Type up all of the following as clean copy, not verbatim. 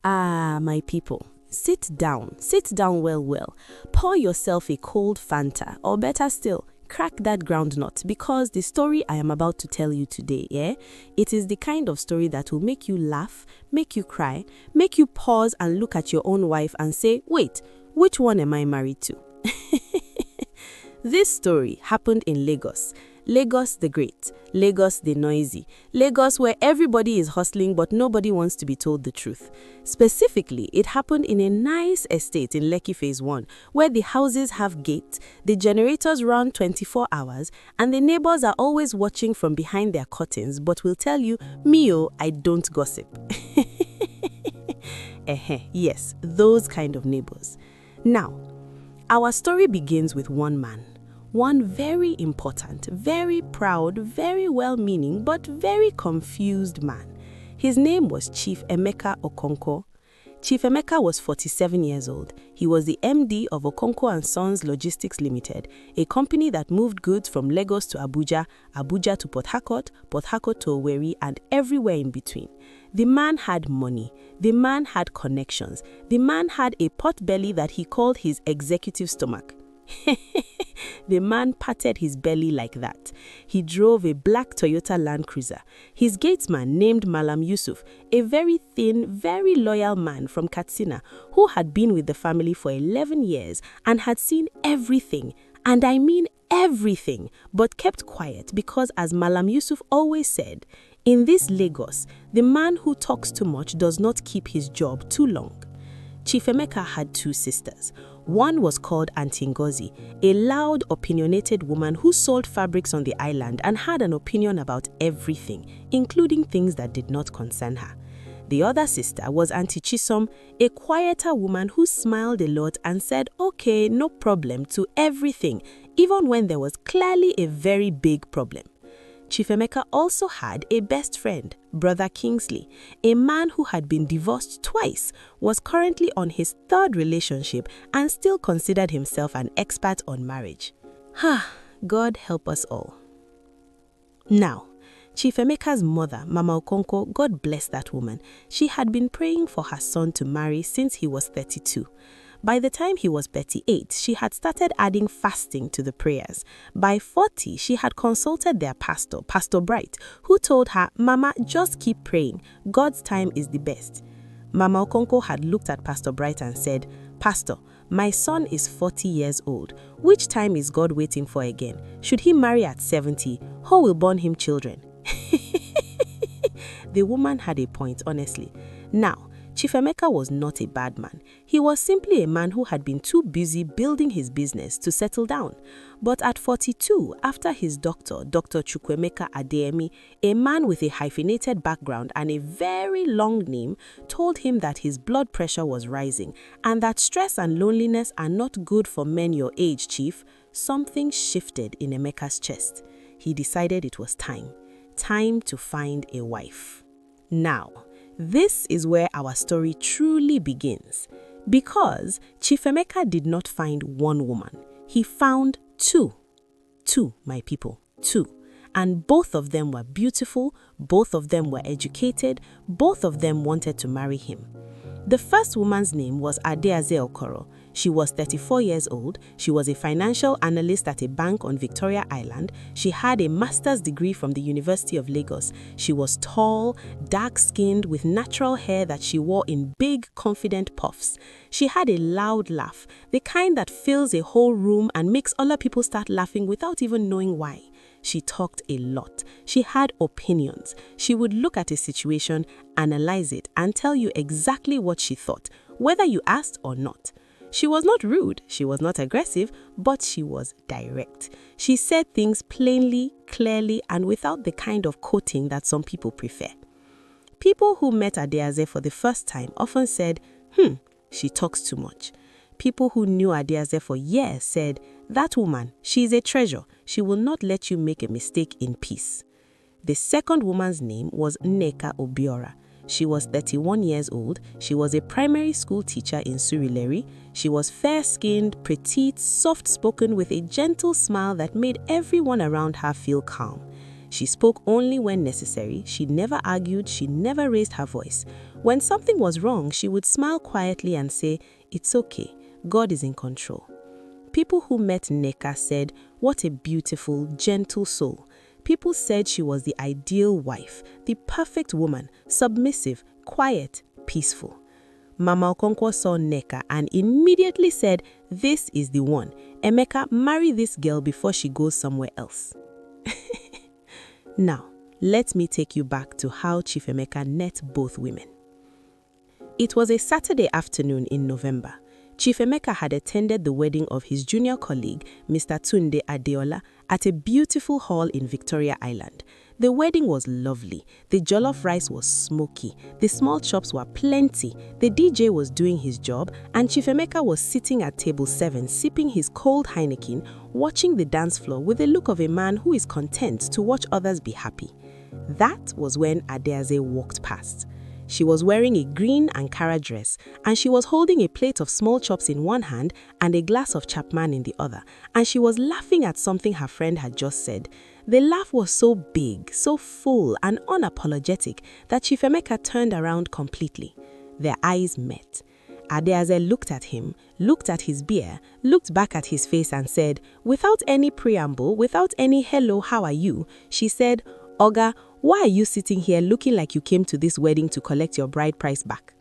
Ah, my people, sit down well. Pour yourself a cold Fanta, or better still, crack that groundnut, because the story I am about to tell you today, it is the kind of story that will make you laugh, make you cry, make you pause and look at your own wife and say, wait, which one am I married to? This story happened in Lagos. Lagos the Great, Lagos the Noisy, Lagos where everybody is hustling but nobody wants to be told the truth. Specifically, it happened in a nice estate in Lekki Phase 1, where the houses have gates, the generators run 24 hours, and the neighbors are always watching from behind their curtains but will tell you, "Mio, I don't gossip." Yes, those kind of neighbors. Now, our story begins with one man. One very important, very proud, very well-meaning, but very confused man. His name was Chief Emeka Okonkwo. Chief Emeka was 47 years old. He was the MD of Okonkwo & Sons Logistics Limited, a company that moved goods from Lagos to Abuja, Abuja to Port Harcourt, Port Harcourt to Owerri, and everywhere in between. The man had money. The man had connections. The man had a pot belly that he called his executive stomach. The man patted his belly like that. He drove a black Toyota Land Cruiser. His gatesman named Malam Yusuf, a very thin, very loyal man from Katsina who had been with the family for 11 years and had seen everything, and I mean everything, but kept quiet because, as Malam Yusuf always said, in this Lagos, the man who talks too much does not keep his job too long. Chief Emeka had two sisters. One was called Aunty Ngozi, a loud, opinionated woman who sold fabrics on the island and had an opinion about everything, including things that did not concern her. The other sister was Aunty Chisom, a quieter woman who smiled a lot and said, "Okay, no problem" to everything, even when there was clearly a very big problem. Chief Emeka also had a best friend, Brother Kingsley, a man who had been divorced twice, was currently on his third relationship, and still considered himself an expert on marriage. God help us all. Now, Chief Emeka's mother, Mama Okonkwo, God bless that woman, she had been praying for her son to marry since he was 32. By the time he was 38, she had started adding fasting to the prayers. By 40, she had consulted their pastor, Pastor Bright, who told her, "Mama, just keep praying. God's time is the best." Mama Okonkwo had looked at Pastor Bright and said, "Pastor, my son is 40 years old. Which time is God waiting for again? Should he marry at 70? Who will born him children?" The woman had a point, honestly. Now, Chief Emeka was not a bad man. He was simply a man who had been too busy building his business to settle down. But at 42, after his doctor, Dr. Chukwuemeka Adeyemi, a man with a hyphenated background and a very long name, told him that his blood pressure was rising and that stress and loneliness are not good for men your age, Chief, something shifted in Emeka's chest. He decided it was time to find a wife. Now, this is where our story truly begins, because Chief Emeka did not find one woman. He found two. Two, my people, two. And both of them were beautiful, both of them were educated, both of them wanted to marry him. The first woman's name was Adaeze Okoro. She was 34 years old. She was a financial analyst at a bank on Victoria Island. She had a master's degree from the University of Lagos. She was tall, dark-skinned, with natural hair that she wore in big, confident puffs. She had a loud laugh, the kind that fills a whole room and makes other people start laughing without even knowing why. She talked a lot. She had opinions. She would look at a situation, analyze it, and tell you exactly what she thought, whether you asked or not. She was not rude, she was not aggressive, but she was direct. She said things plainly, clearly, and without the kind of coating that some people prefer. People who met Adaeze for the first time often said, she talks too much. People who knew Adaeze for years said, "That woman, she is a treasure. She will not let you make a mistake in peace." The second woman's name was Nneka Obiora. She was 31 years old. She was a primary school teacher in Surulere. She was fair-skinned, petite, soft-spoken with a gentle smile that made everyone around her feel calm. She spoke only when necessary. She never argued. She never raised her voice. When something was wrong, she would smile quietly and say, "It's okay, God is in control." People who met Nneka said, "What a beautiful, gentle soul." People said she was the ideal wife, the perfect woman, submissive, quiet, peaceful. Mama Okonkwo saw Nneka and immediately said, "This is the one. Emeka, marry this girl before she goes somewhere else." Now, let me take you back to how Chief Emeka met both women. It was a Saturday afternoon in November. Chief Emeka had attended the wedding of his junior colleague, Mr. Tunde Adeola, at a beautiful hall in Victoria Island. The wedding was lovely. The jollof rice was smoky. The small chops were plenty. The DJ was doing his job, and Chief Emeka was sitting at table 7 sipping his cold Heineken, watching the dance floor with the look of a man who is content to watch others be happy. That was when Adaeze walked past. She was wearing a green Ankara dress, and she was holding a plate of small chops in one hand and a glass of Chapman in the other, and she was laughing at something her friend had just said. The laugh was so big, so full and unapologetic that Chief Emeka turned around completely. Their eyes met. Adaeze looked at him, looked at his beer, looked back at his face and said, without any preamble, without any "hello, how are you?" she said, "Oga, why are you sitting here looking like you came to this wedding to collect your bride price back?"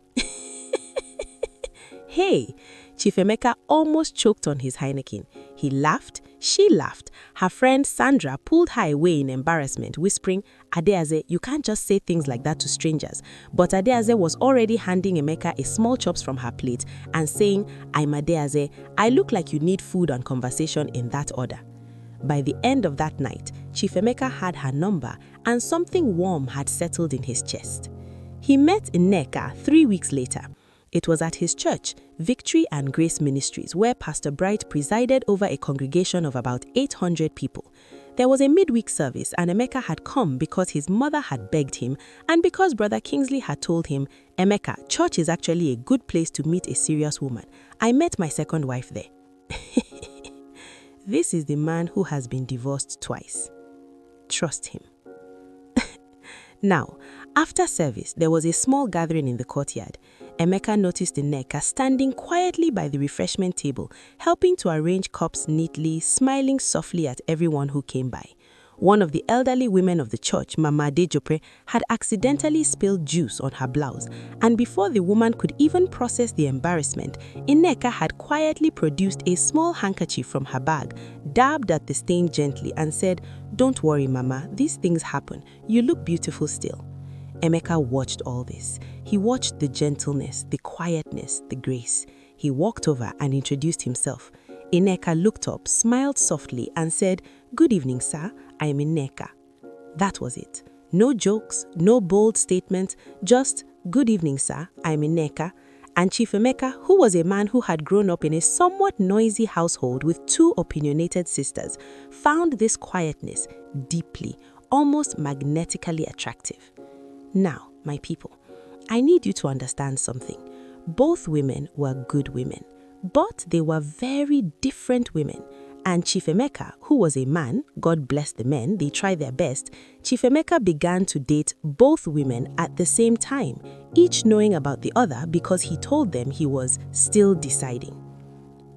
Hey, Chief Emeka almost choked on his Heineken. He laughed, she laughed. Her friend Sandra pulled her away in embarrassment, whispering, "Adaeze, you can't just say things like that to strangers." But Adaeze was already handing Emeka a small chops from her plate and saying, "I'm Adaeze. I look like you need food and conversation in that order." By the end of that night, Chief Emeka had her number and something warm had settled in his chest. He met Nneka 3 weeks later. It was at his church, Victory and Grace Ministries, where Pastor Bright presided over a congregation of about 800 people. There was a midweek service and Emeka had come because his mother had begged him and because Brother Kingsley had told him, "Emeka, church is actually a good place to meet a serious woman. I met my second wife there." This is the man who has been divorced twice. Trust him. Now, after service, there was a small gathering in the courtyard. Emeka noticed Nneka standing quietly by the refreshment table, helping to arrange cups neatly, smiling softly at everyone who came by. One of the elderly women of the church, Mama Adaeze, had accidentally spilled juice on her blouse, and before the woman could even process the embarrassment, Nneka had quietly produced a small handkerchief from her bag, dabbed at the stain gently and said, "Don't worry, Mama, these things happen. You look beautiful still." Emeka watched all this. He watched the gentleness, the quietness, the grace. He walked over and introduced himself. Nneka looked up, smiled softly and said, "Good evening, sir. I am Nneka." That was it. No jokes, no bold statements, just, "Good evening, sir. I am Nneka." And Chief Emeka, who was a man who had grown up in a somewhat noisy household with 2 opinionated sisters, found this quietness deeply, almost magnetically attractive. Now, my people, I need you to understand something. Both women were good women, but they were very different women. And Chief Emeka, who was a man, God bless the men, they try their best, Chief Emeka began to date both women at the same time, each knowing about the other because he told them he was still deciding.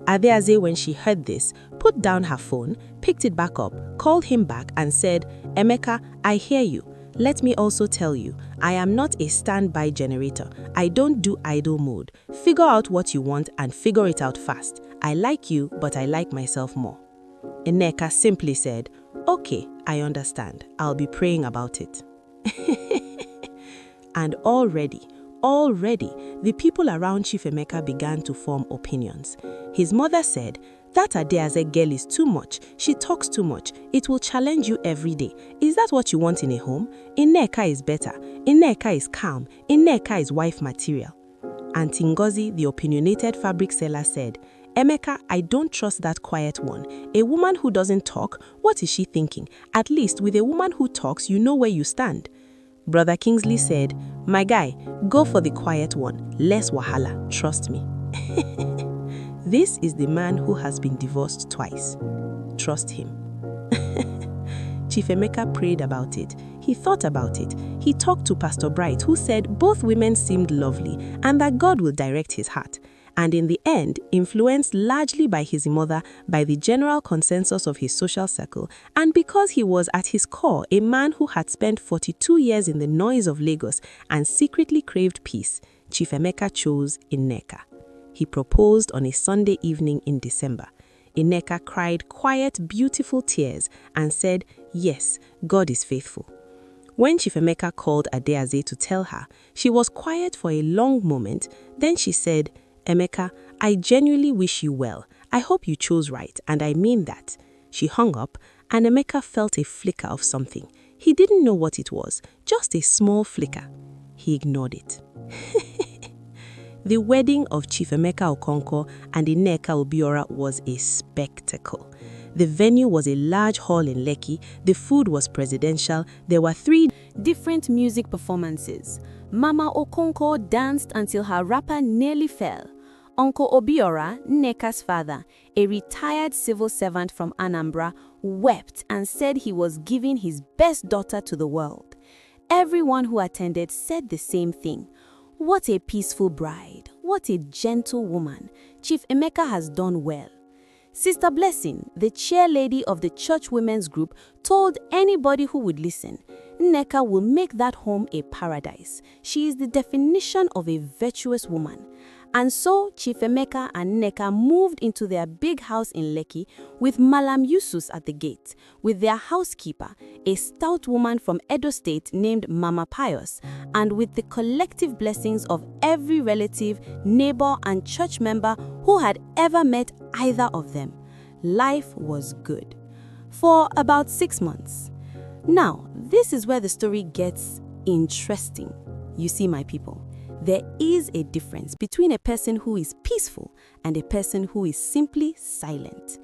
Adaeze, when she heard this, put down her phone, picked it back up, called him back and said, "Emeka, I hear you. Let me also tell you, I am not a standby generator. I don't do idle mode. Figure out what you want and figure it out fast. I like you, but I like myself more." Nneka simply said, "Okay, I understand. I'll be praying about it." And already, the people around Chief Emeka began to form opinions. His mother said, "That Adaeze girl is too much. She talks too much. It will challenge you every day. Is that what you want in a home? Nneka is better. Nneka is calm. Nneka is wife material." Auntie Ngozi, the opinionated fabric seller, said, "Emeka, I don't trust that quiet one. A woman who doesn't talk, what is she thinking? At least with a woman who talks, you know where you stand." Brother Kingsley said, "My guy, go for the quiet one. Less wahala, trust me." This is the man who has been divorced twice. Trust him. Chief Emeka prayed about it. He thought about it. He talked to Pastor Bright, who said both women seemed lovely and that God will direct his heart. And in the end, influenced largely by his mother, by the general consensus of his social circle, and because he was at his core a man who had spent 42 years in the noise of Lagos and secretly craved peace, Chief Emeka chose Nneka. He proposed on a Sunday evening in December. Nneka cried quiet, beautiful tears and said, "Yes, God is faithful." When Chief Emeka called Adaeze to tell her, she was quiet for a long moment. Then she said, "Emeka, I genuinely wish you well. I hope you chose right, and I mean that." She hung up, and Emeka felt a flicker of something. He didn't know what it was, just a small flicker. He ignored it. The wedding of Chief Emeka Okonkwo and Nneka Obiora was a spectacle. The venue was a large hall in Lekki. The food was presidential. There were 3 different music performances. Mama Okonkwo danced until her wrapper nearly fell. Uncle Obiora, Nneka's father, a retired civil servant from Anambra, wept and said he was giving his best daughter to the world. Everyone who attended said the same thing. What a peaceful bride. What a gentle woman. Chief Emeka has done well. Sister Blessing, the chairlady of the church women's group, told anybody who would listen, Nneka will make that home a paradise. She is the definition of a virtuous woman. And so Chief Emeka and Nneka moved into their big house in Lekki with Malam Yusus at the gate, with their housekeeper, a stout woman from Edo State named Mama Pius, and with the collective blessings of every relative, neighbor, and church member who had ever met either of them. Life was good. For about 6 months. Now, this is where the story gets interesting. You see, my people, there is a difference between a person who is peaceful and a person who is simply silent.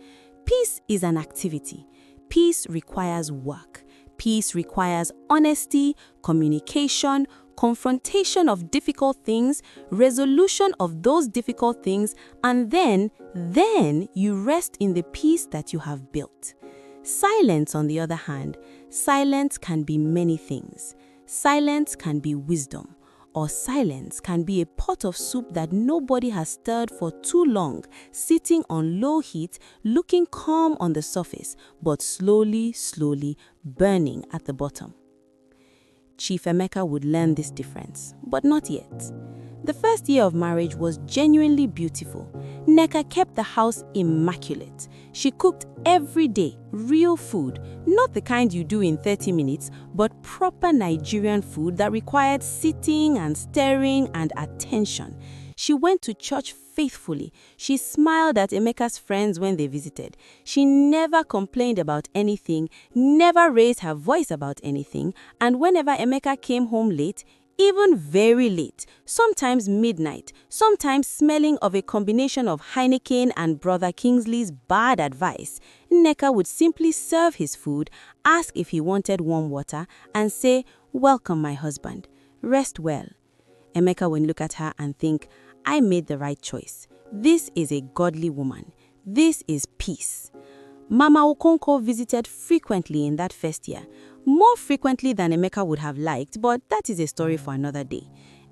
Peace is an activity. Peace requires work. Peace requires honesty, communication, confrontation of difficult things, resolution of those difficult things, and then you rest in the peace that you have built. Silence, on the other hand, silence can be many things. Silence can be wisdom, or silence can be a pot of soup that nobody has stirred for too long, sitting on low heat, looking calm on the surface, but slowly burning at the bottom. Chief Emeka would learn this difference, but not yet. The first year of marriage was genuinely beautiful. Nneka kept the house immaculate. She cooked every day, real food, not the kind you do in 30 minutes, but proper Nigerian food that required sitting and staring and attention. She went to church faithfully. She smiled at Emeka's friends when they visited. She never complained about anything, never raised her voice about anything, and whenever Emeka came home late, even very late, sometimes midnight, sometimes smelling of a combination of Heineken and Brother Kingsley's bad advice, Nneka would simply serve his food, ask if he wanted warm water, and say, "Welcome, my husband. Rest well." Emeka would look at her and think, "I made the right choice. This is a godly woman. This is peace." Mama Okonkwo visited frequently in that first year, more frequently than Emeka would have liked, but that is a story for another day.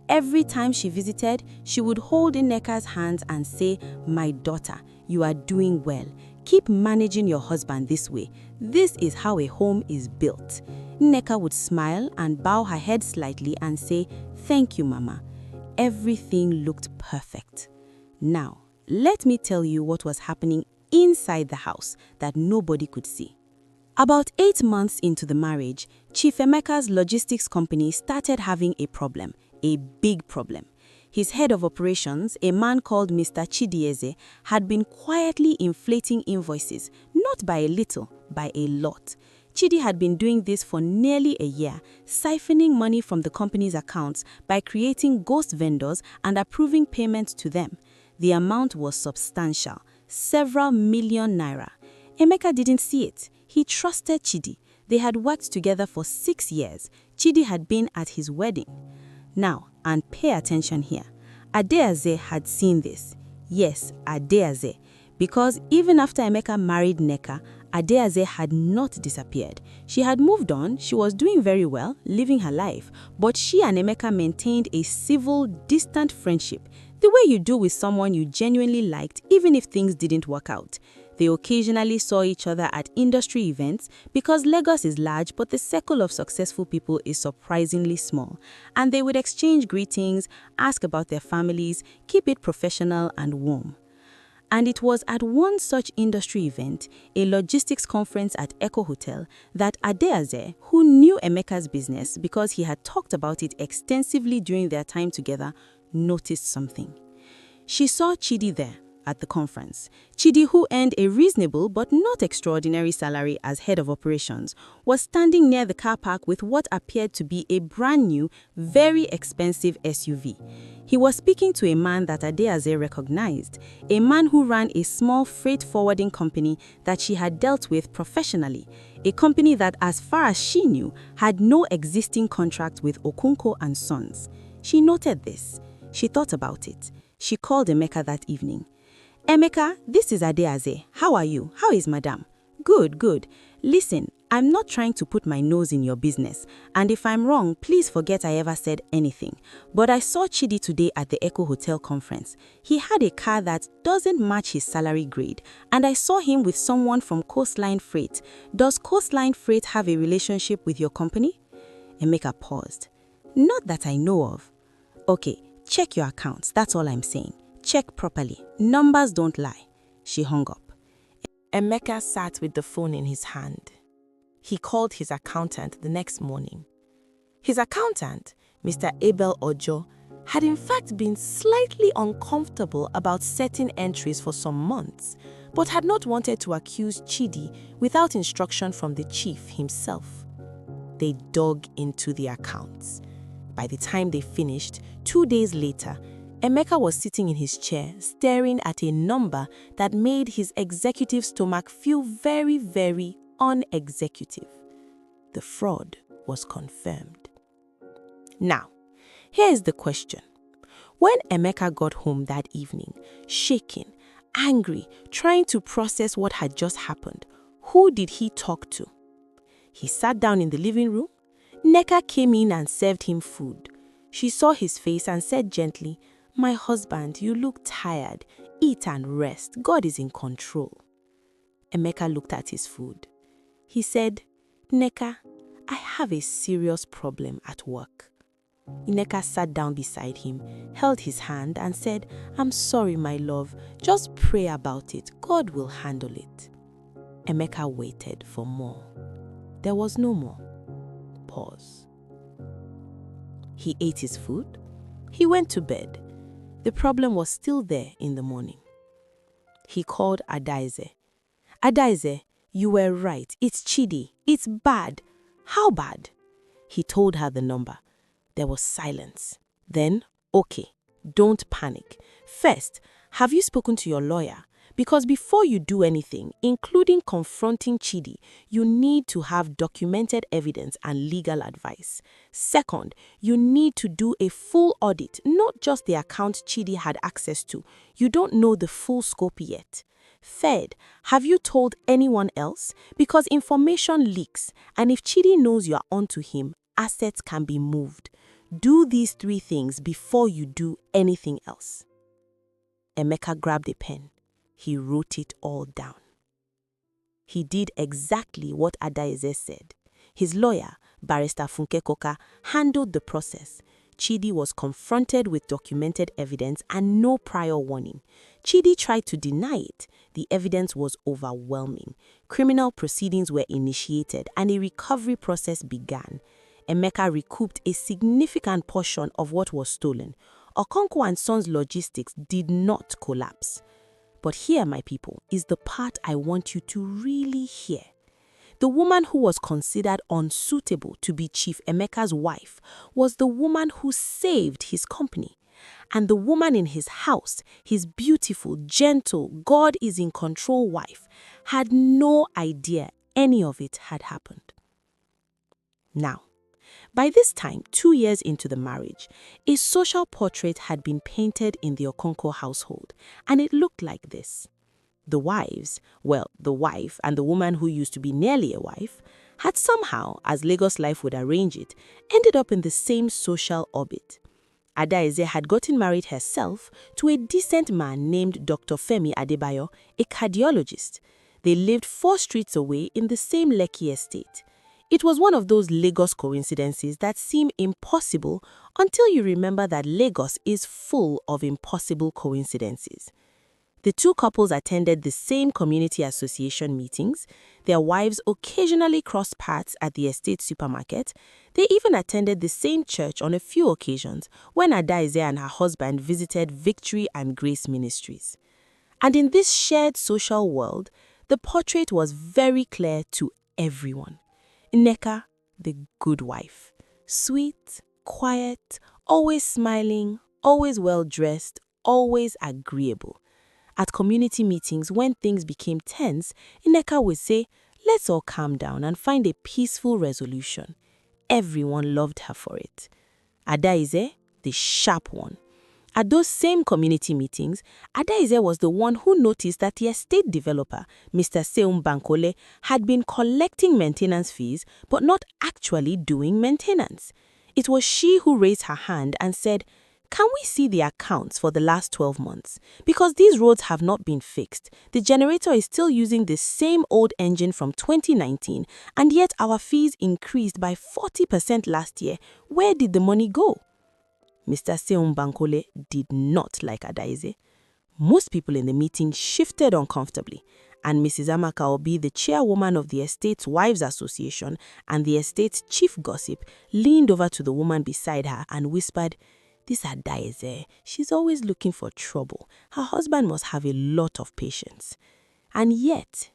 Every time she visited, she would hold Nneka's hands and say, "My daughter, you are doing well. Keep managing your husband this way. This is how a home is built." Nneka would smile and bow her head slightly and say, "Thank you, Mama." Everything looked perfect. Now, let me tell you what was happening inside the house that nobody could see. About 8 months into the marriage, Chief Emeka's logistics company started having a problem, a big problem. His head of operations, a man called Mr. Adaeze, had been quietly inflating invoices, not by a little, by a lot. Chidi had been doing this for nearly a year, siphoning money from the company's accounts by creating ghost vendors and approving payments to them. The amount was substantial, several million naira. Emeka didn't see it. He trusted Chidi. They had worked together for 6 years. Chidi had been at his wedding. Now, and pay attention here, Adaeze had seen this. Yes, Adaeze. Because even after Emeka married Nneka, Adaeze had not disappeared. She had moved on, she was doing very well, living her life, but she and Emeka maintained a civil, distant friendship, the way you do with someone you genuinely liked even if things didn't work out. They occasionally saw each other at industry events because Lagos is large but the circle of successful people is surprisingly small, and they would exchange greetings, ask about their families, keep it professional and warm. And it was at one such industry event, a logistics conference at Echo Hotel, that Adaeze, who knew Emeka's business because he had talked about it extensively during their time together, noticed something. She saw Chidi there at the conference. Chidi, who earned a reasonable but not extraordinary salary as head of operations, was standing near the car park with what appeared to be a brand new, very expensive SUV. He was speaking to a man that Adaeze recognized, a man who ran a small freight forwarding company that she had dealt with professionally, a company that, as far as she knew, had no existing contract with Okonkwo and Sons. She noted this. She thought about it. She called Emeka that evening. Emeka, this is Adaeze. How are you? How is Madam? Good, good. Listen, I'm not trying to put my nose in your business, and if I'm wrong, please forget I ever said anything. But I saw Chidi today at the Echo Hotel conference. He had a car that doesn't match his salary grade, and I saw him with someone from Coastline Freight. Does Coastline Freight have a relationship with your company? Emeka paused. Not that I know of. Okay, check your accounts, that's all I'm saying. Check properly. Numbers don't lie. She hung up. Emeka sat with the phone in his hand. He called his accountant the next morning. His accountant, Mr. Abel Ojo, had in fact been slightly uncomfortable about certain entries for some months, but had not wanted to accuse Chidi without instruction from the chief himself. They dug into the accounts. By the time they finished, 2 days later, Emeka was sitting in his chair, staring at a number that made his executive stomach feel very, very unexecutive. The fraud was confirmed. Now, here is the question. When Emeka got home that evening, shaking, angry, trying to process what had just happened, who did he talk to? He sat down in the living room. Nneka came in and served him food. She saw his face and said gently, "My husband, you look tired. Eat and rest. God is in control." Emeka looked at his food. He said, "Nneka, I have a serious problem at work." Nneka sat down beside him, held his hand and said, "I'm sorry, my love. Just pray about it. God will handle it." Emeka waited for more. There was no more. Pause. He ate his food. He went to bed. The problem was still there in the morning. He called Adaeze. "Adaeze, you were right. It's Chidi. It's bad." "How bad?" He told her the number. There was silence. Then, "Okay, don't panic. First, have you spoken to your lawyer? Because before you do anything, including confronting Chidi, you need to have documented evidence and legal advice. Second, you need to do a full audit, not just the account Chidi had access to. You don't know the full scope yet. Third, have you told anyone else? Because information leaks, and if Chidi knows you're onto him, assets can be moved. Do these 3 things before you do anything else." Emeka grabbed a pen. He wrote it all down. He did exactly what Adaeze said. His lawyer, Barrister Funke Koka, handled the process. Chidi was confronted with documented evidence and no prior warning. Chidi tried to deny it. The evidence was overwhelming. Criminal proceedings were initiated and a recovery process began. Emeka recouped a significant portion of what was stolen. Okonkwo and Sons logistics did not collapse. But here, my people, is the part I want you to really hear. The woman who was considered unsuitable to be Chief Emeka's wife was the woman who saved his company. And the woman in his house, his beautiful, gentle, God is in control wife, had no idea any of it had happened. Now, by this time, 2 years into the marriage, a social portrait had been painted in the Okonkwo household, and it looked like this. The wives, well, the wife and the woman who used to be nearly a wife, had somehow, as Lagos life would arrange it, ended up in the same social orbit. Adaeze had gotten married herself to a decent man named Dr. Femi Adebayo, a cardiologist. They lived 4 streets away in the same Lekki estate. It was one of those Lagos coincidences that seem impossible until you remember that Lagos is full of impossible coincidences. The 2 couples attended the same community association meetings. Their wives occasionally crossed paths at the estate supermarket. They even attended the same church on a few occasions when Adaeze and her husband visited Victory and Grace Ministries. And in this shared social world, the portrait was very clear to everyone. Nneka, the good wife. Sweet, quiet, always smiling, always well-dressed, always agreeable. At community meetings, when things became tense, Nneka would say, "Let's all calm down and find a peaceful resolution." Everyone loved her for it. Adaeze, the sharp one. At those same community meetings, Adaeze was the one who noticed that the estate developer, Mr. Seun Bankole, had been collecting maintenance fees but not actually doing maintenance. It was she who raised her hand and said, "Can we see the accounts for the last 12 months? Because these roads have not been fixed. The generator is still using the same old engine from 2019, and yet our fees increased by 40% last year. Where did the money go?" Mr. Seun Bankole did not like Adaeze. Most people in the meeting shifted uncomfortably, and Mrs. Amaka Obi, the chairwoman of the Estate's Wives Association and the estate's chief gossip, leaned over to the woman beside her and whispered, "This Adaeze, she's always looking for trouble. Her husband must have a lot of patience." And yet,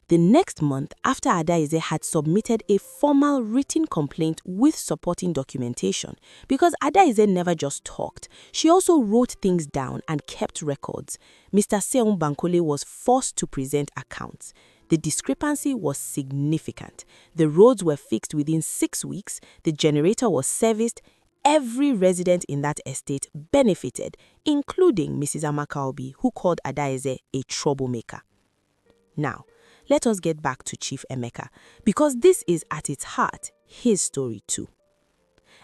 the next month after Adaeze had submitted a formal written complaint with supporting documentation, because Adaeze never just talked, she also wrote things down and kept records, Mr. Seun Bankole was forced to present accounts. The discrepancy was significant. The roads were fixed within 6 weeks, the generator was serviced. Every resident in that estate benefited, including Mrs. Amaka Obi, who called Adaeze a troublemaker. Now, let us get back to Chief Emeka, because this is at its heart his story too.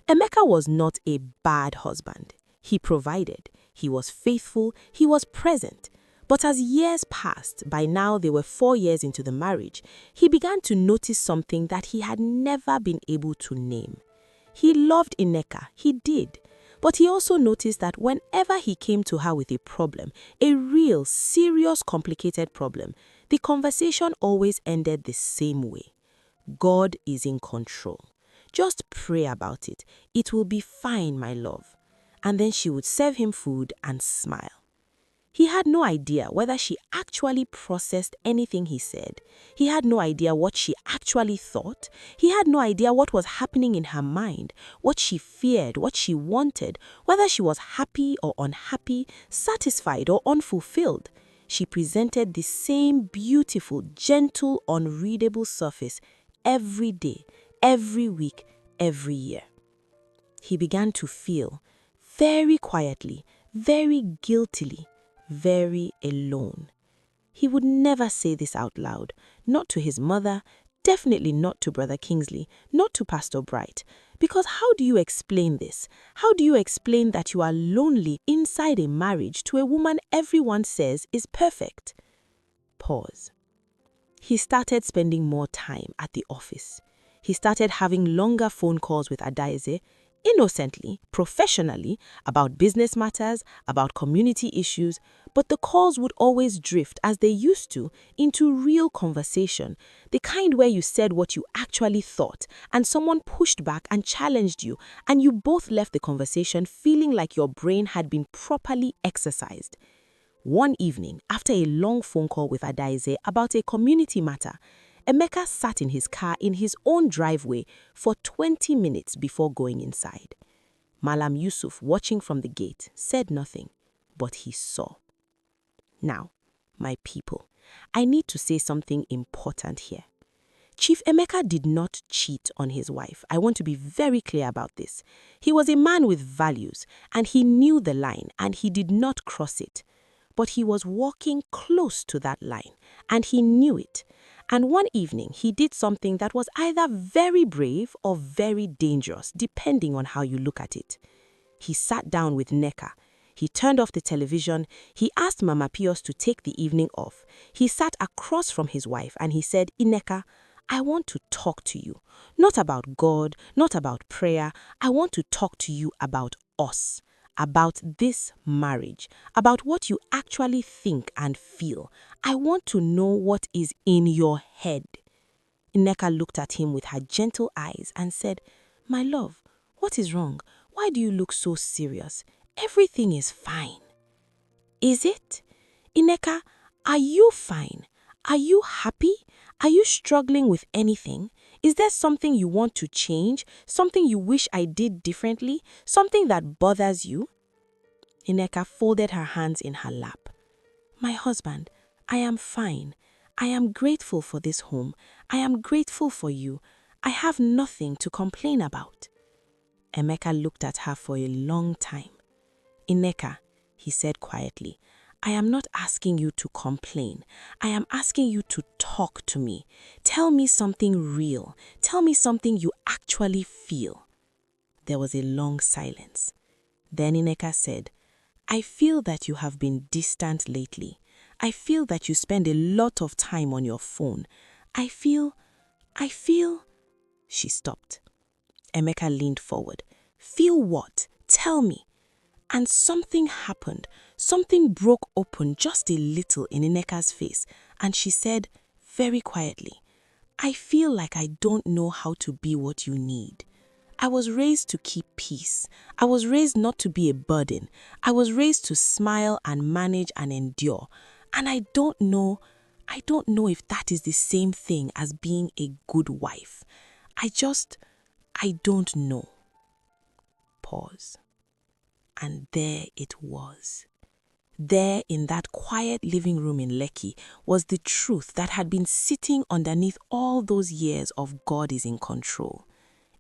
Emeka was not a bad husband. He provided, he was faithful, he was present. But as years passed, by now they were 4 years into the marriage, he began to notice something that he had never been able to name. He loved Nneka, he did. But he also noticed that whenever he came to her with a problem, a real, serious, complicated problem, the conversation always ended the same way. God is in control. Just pray about it. It will be fine, my love. And then she would serve him food and smile. He had no idea whether she actually processed anything he said. He had no idea what she actually thought. He had no idea what was happening in her mind, what she feared, what she wanted, whether she was happy or unhappy, satisfied or unfulfilled. She presented the same beautiful, gentle, unreadable surface every day, every week, every year. He began to feel, very quietly, very guiltily, very alone. He would never say this out loud, not to his mother, definitely not to Brother Kingsley, not to Pastor Bright. Because how do you explain this? How do you explain that you are lonely inside a marriage to a woman everyone says is perfect? Pause. He started spending more time at the office. He started having longer phone calls with Adaeze, innocently, professionally, about business matters, about community issues, but the calls would always drift, as they used to, into real conversation, the kind where you said what you actually thought, and someone pushed back and challenged you, and you both left the conversation feeling like your brain had been properly exercised. One evening, after a long phone call with Adaeze about a community matter, Emeka sat in his car in his own driveway for 20 minutes before going inside. Malam Yusuf, watching from the gate, said nothing, but he saw. Now, my people, I need to say something important here. Chief Emeka did not cheat on his wife. I want to be very clear about this. He was a man with values, and he knew the line, and he did not cross it. but he was walking close to that line, and he knew it. And one evening, he did something that was either very brave or very dangerous, depending on how you look at it. He sat down with Nneka. He turned off the television. He asked Mama Pius to take the evening off. He sat across from his wife and he said, Nneka, I want to talk to you. Not about God, not about prayer. I want to talk to you about us, about this marriage, about what you actually think and feel. I want to know what is in your head. Nneka looked at him with her gentle eyes and said, My love, what is wrong? Why do you look so serious? Everything is fine. Is it? Nneka, are you fine? Are you happy? Are you struggling with anything? Is there something you want to change? Something you wish I did differently? Something that bothers you? Nneka folded her hands in her lap. My husband, I am fine. I am grateful for this home. I am grateful for you. I have nothing to complain about. Emeka looked at her for a long time. Nneka, he said quietly, I am not asking you to complain. I am asking you to talk to me. Tell me something real. Tell me something you actually feel. There was a long silence. Then Nneka said, I feel that you have been distant lately. I feel that you spend a lot of time on your phone. I feel... She stopped. Emeka leaned forward. Feel what? Tell me. And something happened. Something broke open just a little in Nneka's face, and she said, very quietly, I feel like I don't know how to be what you need. I was raised to keep peace. I was raised not to be a burden. I was raised to smile and manage and endure. And I don't know if that is the same thing as being a good wife. I don't know. Pause. And there it was. There in that quiet living room in Lekki was the truth that had been sitting underneath all those years of God is in control.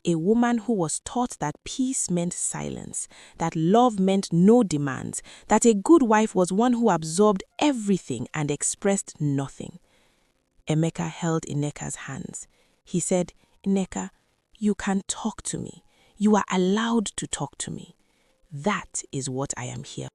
A woman who was taught that peace meant silence, that love meant no demands, that a good wife was one who absorbed everything and expressed nothing. Emeka held Nneka's hands. He said, Nneka, you can talk to me. You are allowed to talk to me. That is what I am here